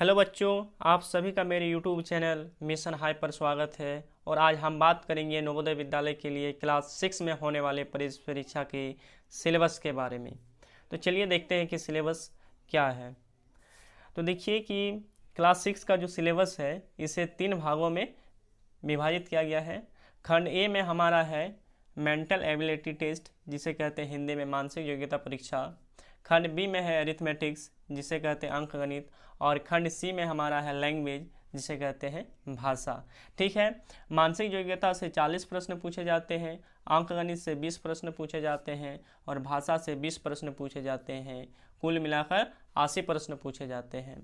Hello बच्चों, आप सभी का मेरे यूट्यूब चैनल मिशन हाई पर स्वागत है। और आज हम बात करेंगे नवोदय विद्यालय के लिए क्लास 6 में होने वाले परीक्षा के सिलेबस के बारे में। तो चलिए देखते हैं कि सिलेबस क्या है। तो देखिए कि क्लास 6 का जो सिलेबस है इसे 3 भागों में विभाजित किया गया है। खंड ए में हमारा है मेंटल एबिलिटी टेस्ट, जिसे कहते हैं हिंदी में मानसिक योग्यता परीक्षा। खंड बी में है अरिथमेटिक्स, जिसे कहते हैं अंकगणित। और खंड सी में हमारा है लैंग्वेज, जिसे कहते हैं भाषा। ठीक है, मानसिक योग्यता से 40 प्रश्न पूछे जाते हैं, अंकगणित से 20 प्रश्न पूछे जाते हैं और भाषा से 20 प्रश्न पूछे जाते हैं। कुल मिलाकर 80 प्रश्न पूछे जाते हैं।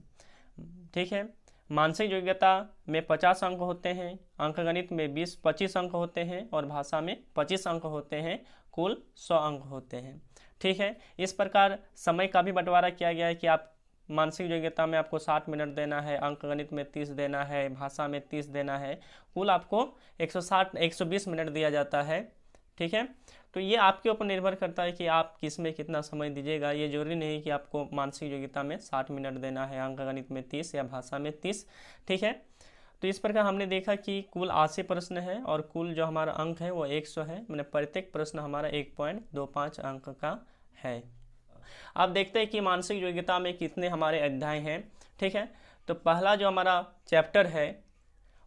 ठीक है, मानसिक योग्यता में 50 अंक होते हैं, अंकगणित में 25 अंक होते हैं और भाषा में 25 अंक होते हैं। कुल 100 अंक होते हैं। ठीक है, इस प्रकार समय का भी बंटवारा किया गया है कि आप मानसिक योग्यता में आपको 60 मिनट देना है, अंकगणित में 30 देना है, भाषा में 30 देना है। कुल आपको 120 मिनट दिया जाता है। ठीक है, तो ये आपके ऊपर निर्भर करता है कि आप किस में कितना समय दीजिएगा। ये जरूरी नहीं कि आपको मानसिक योग्यता में 60 मिनट देना है, अंकगणित में 30 या भाषा में 30। ठीक है, तो इस प्रकार हमने देखा कि कुल 80 प्रश्न है और कुल जो हमारा अंक है वो 100 है। मैंने प्रत्येक प्रश्न हमारा 1.25 अंक का है। अब देखते हैं कि मानसिक योग्यता में कितने हमारे अध्याय हैं। ठीक है, तो पहला जो हमारा चैप्टर है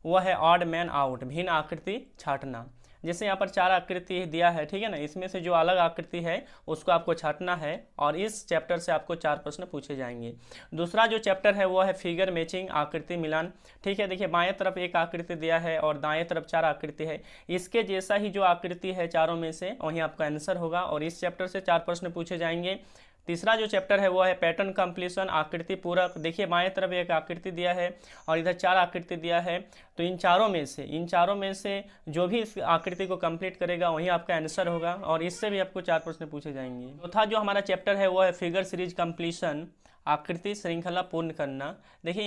वह है ऑड मैन आउट, भिन्न आकृति छांटना। जैसे यहाँ पर 4 आकृति दिया है, ठीक है ना, इसमें से जो अलग आकृति है उसको आपको छांटना है और इस चैप्टर से आपको 4 प्रश्न पूछे जाएंगे। दूसरा जो चैप्टर है वो है फिगर मैचिंग, आकृति मिलान। ठीक है, देखिए बाएं तरफ एक आकृति दिया है और दाएं तरफ 4 आकृति है। इसके जैसा ही जो आकृति है चारों में से वहीं आपका आंसर होगा और इस चैप्टर से 4 प्रश्न पूछे जाएंगे। तीसरा जो चैप्टर है वो है पैटर्न कंप्लीशन, आकृति पूरक। देखिए बाएं तरफ एक आकृति दिया है और इधर 4 आकृति दिया है। तो इन चारों में से जो भी इस आकृति को कंप्लीट करेगा वही आपका आंसर होगा और इससे भी आपको 4 प्रश्न पूछे जाएंगे। चौथा जो हमारा चैप्टर है वो है फिगर सीरीज कंप्लीशन, आकृति श्रृंखला पूर्ण करना। देखिए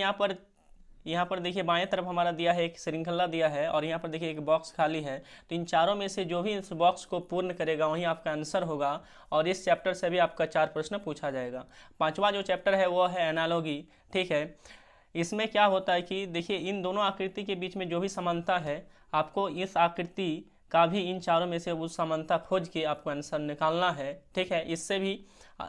यहाँ पर देखिए बाएं तरफ हमारा दिया है, एक श्रृंखला दिया है और यहाँ पर देखिए एक बॉक्स खाली है। तो इन चारों में से जो भी इस बॉक्स को पूर्ण करेगा वही आपका आंसर होगा और इस चैप्टर से भी आपका 4 प्रश्न पूछा जाएगा। पांचवा जो चैप्टर है वो है एनालॉगी। ठीक है, इसमें क्या होता है कि देखिए इन दोनों आकृति के बीच में जो भी समानता है आपको इस आकृति का भी इन चारों में से वो समानता खोज के आपको आंसर निकालना है। ठीक है,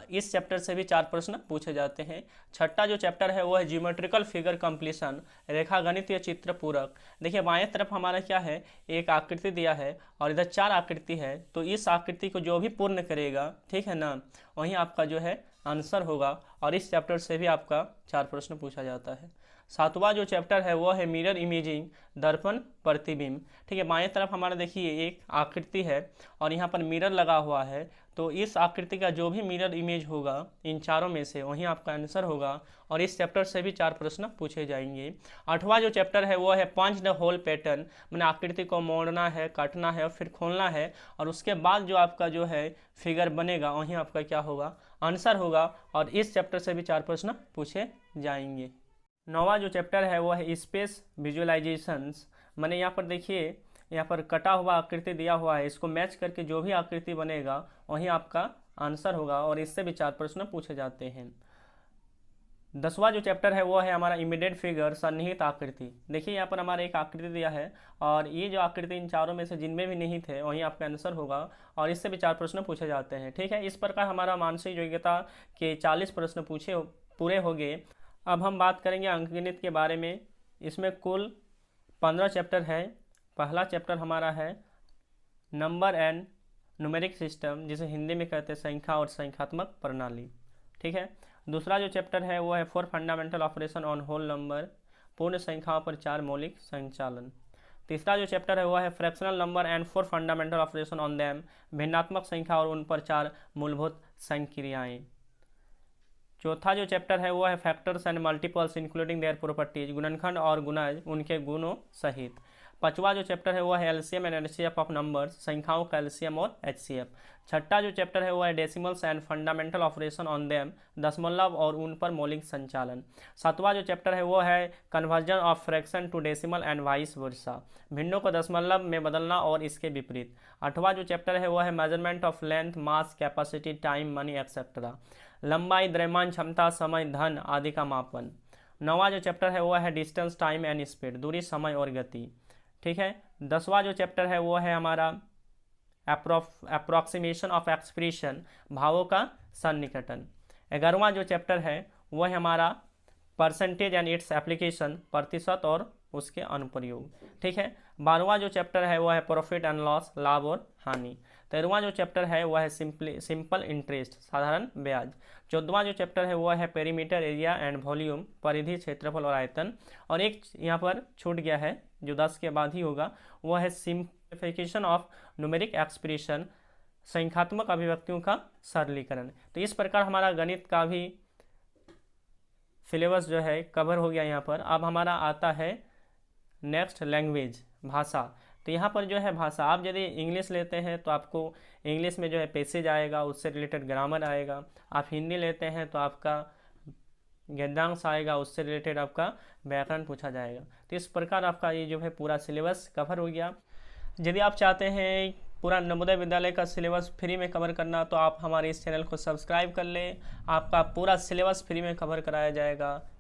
इस चैप्टर से भी 4 प्रश्न पूछे जाते हैं। छठा जो चैप्टर है वो है ज्योमेट्रिकल फिगर कंप्लीशन, रेखागणित या चित्र पूरक। देखिए बाएं तरफ हमारा क्या है, एक आकृति दिया है और इधर 4 आकृति है। तो इस आकृति को जो भी पूर्ण करेगा, ठीक है ना, वहीं आपका जो है आंसर होगा और इस चैप्टर से भी आपका 4 प्रश्न पूछा जाता है। सातवां जो चैप्टर है वो है मिरर इमेजिंग, दर्पण प्रतिबिंब। ठीक है, बाएं तरफ हमारा देखिए एक आकृति है और यहाँ पर मिरर लगा हुआ है। तो इस आकृति का जो भी मिरर इमेज होगा इन चारों में से वहीं आपका आंसर होगा और इस चैप्टर से भी 4 प्रश्न पूछे जाएंगे। आठवां जो चैप्टर है वो है पंच द होल पैटर्न, मैंने आकृति को मोड़ना है, काटना है और फिर खोलना है और उसके बाद जो आपका जो है फिगर बनेगा वहीं आपका क्या होगा, आंसर होगा और इस चैप्टर से भी 4 प्रश्न पूछे जाएंगे। नौवां जो चैप्टर है वो है स्पेस विजुअलाइजेशंस। मैंने यहाँ पर देखिए यहाँ पर कटा हुआ आकृति दिया हुआ है, इसको मैच करके जो भी आकृति बनेगा वहीं आपका आंसर होगा और इससे भी 4 प्रश्न पूछे जाते हैं। 10वां जो चैप्टर है वो है हमारा इमीडिएट फिगर, सन्निहित आकृति। देखिए यहाँ पर हमारा एक आकृति दिया है और ये जो आकृति इन चारों में से जिनमें भी निहित है वहीं आपका आंसर होगा और इससे भी 4 प्रश्न पूछे जाते हैं। ठीक है, इस प्रकार हमारा मानसिक योग्यता के 40 प्रश्न पूरे हो गए। अब हम बात करेंगे अंकगणित के बारे में। इसमें कुल 15 चैप्टर है। पहला चैप्टर हमारा है नंबर एंड न्यूमेरिक सिस्टम, जिसे हिंदी में कहते हैं संख्या और संख्यात्मक प्रणाली। ठीक है, दूसरा जो चैप्टर है वो है 4 fundamental operation on whole number, पूर्ण संख्याओं पर 4 मौलिक संचालन। तीसरा जो चैप्टर है वो है fractional number and 4 fundamental operation on them, भिन्नात्मक संख्या और उन पर 4 मूलभूत संक्रियाएं। चौथा जो चैप्टर है वो है factors and multiples including their properties, गुणनखंड और गुणज उनके गुणों सहित। पांचवा जो चैप्टर है वो है LCM and HCF of numbers, संख्याओं का एलसीएम और एचसीएफ। छठा जो चैप्टर है वो है decimals and fundamental operation on them, दशमलव और उन पर मौलिक संचालन। सातवां जो चैप्टर है वो है conversion of fraction to decimal and vice versa, भिन्नों को दशमलव में बदलना और इसके विपरीत। आठवां जो चैप्टर है वो है measurement of length, mass, capacity, time, money etcetera, लंबाई, द्रव्यमान, क्षमता, समय, धन आदि का मापन। 9वां जो चैप्टर है वो है डिस्टेंस, टाइम एंड स्पीड, दूरी, समय और गति। ठीक है। 10वां जो चैप्टर है वो है हमारा अप्रोक्सीमेशन ऑफ एक्सप्रेशन, भावों का सन्निकटन। 11वां जो चैप्टर है वो है हमारा परसेंटेज एंड इट्स एप्लीकेशन, प्रतिशत और उसके अनुप्रयोग। ठीक है। 12वां जो चैप्टर है वो है प्रॉफिट एंड लॉस, लाभ और हानि। 13वां जो चैप्टर है वो है सिंपल इंटरेस्ट, साधारण ब्याज। 14वां जो चैप्टर है वो है पेरीमीटर, एरिया एंड वॉल्यूम, परिधि, क्षेत्रफल और आयतन। और एक यहाँ पर छूट गया है जो 10 के बाद ही होगा, वो है सिंप्लीफिकेशन ऑफ न्यूमेरिक एक्सप्रेशन, संख्यात्मक अभिव्यक्तियों का सरलीकरण। तो इस प्रकार हमारा गणित का भी सिलेबस जो है कवर हो गया यहाँ पर। अब हमारा आता है नेक्स्ट लैंग्वेज, भाषा। तो यहाँ पर जो है भाषा, आप यदि इंग्लिश लेते हैं तो आपको इंग्लिश में जो है पैसेज आएगा, उससे रिलेटेड ग्रामर आएगा। आप हिंदी लेते हैं तो आपका गद्यांश आएगा, उससे रिलेटेड आपका व्याकरण पूछा जाएगा। तो इस प्रकार आपका ये जो है पूरा सिलेबस कवर हो गया। यदि आप चाहते हैं पूरा नवोदय विद्यालय का सिलेबस फ्री में कवर करना तो आप हमारे इस चैनल को सब्सक्राइब कर लें, आपका पूरा सिलेबस फ्री में कवर कराया जाएगा।